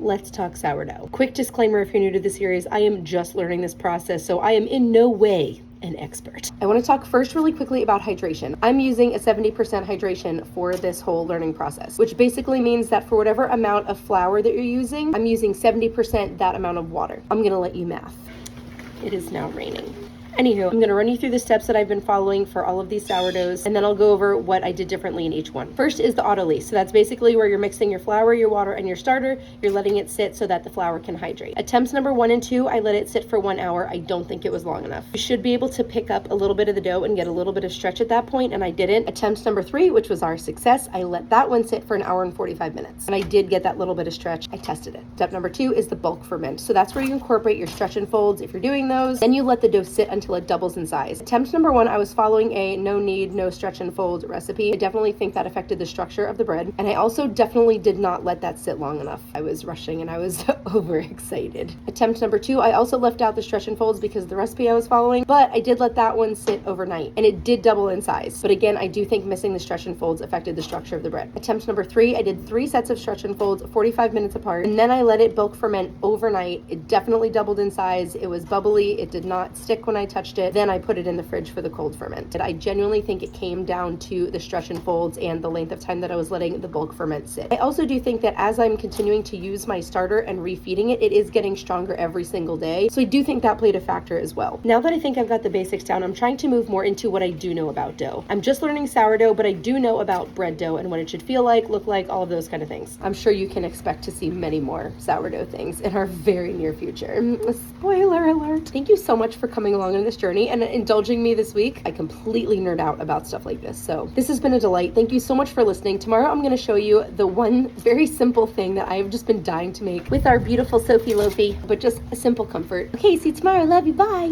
Let's talk sourdough. Quick disclaimer if you're new to the series, I am just learning this process, so I am in no way an expert. I want to talk first really quickly about hydration. I'm using a 70% hydration for this whole learning process, which basically means that for whatever amount of flour that you're using, I'm using 70% that amount of water. I'm gonna let you math. It is now raining. Anywho, I'm going to run you through the steps that I've been following for all of these sourdoughs, and then I'll go over what I did differently in each one. First is the autolyse. So that's basically where you're mixing your flour, your water, and your starter. You're letting it sit so that the flour can hydrate. Attempts number 1 and 2, I let it sit for 1 hour. I don't think it was long enough. You should be able to pick up a little bit of the dough and get a little bit of stretch at that point, and I didn't. Attempts number 3, which was our success, I let that one sit for 1 hour and 45 minutes. And I did get that little bit of stretch. I tested it. Step number 2 is the bulk ferment. So that's where you incorporate your stretch and folds if you're doing those. Then you let the dough sit until it doubles in size. Attempt number 1, I was following a no knead, no stretch and fold recipe. I definitely think that affected the structure of the bread. And I also definitely did not let that sit long enough. I was rushing and I was overexcited. Attempt number 2, I also left out the stretch and folds because of the recipe I was following, but I did let that one sit overnight and it did double in size. But again, I do think missing the stretch and folds affected the structure of the bread. Attempt number 3, I did 3 sets of stretch and folds, 45 minutes apart, and then I let it bulk ferment overnight. It definitely doubled in size. It was bubbly. It did not stick when I touched it. Then I put it in the fridge for the cold ferment. And I genuinely think it came down to the stretch and folds and the length of time that I was letting the bulk ferment sit. I also do think that as I'm continuing to use my starter and refeeding it, it is getting stronger every single day. So I do think that played a factor as well. Now that I think I've got the basics down, I'm trying to move more into what I do know about dough. I'm just learning sourdough, but I do know about bread dough and what it should feel like, look like, all of those kind of things. I'm sure you can expect to see many more sourdough things in our very near future. Spoiler alert. Thank you so much for coming along on this journey and indulging me this week. I completely nerd out about stuff like this. So this has been a delight. Thank you so much for listening. Tomorrow I'm going to show you the one very simple thing that I've just been dying to make with our beautiful Sophie Lofi, but just a simple comfort. Okay, see you tomorrow. Love you. Bye.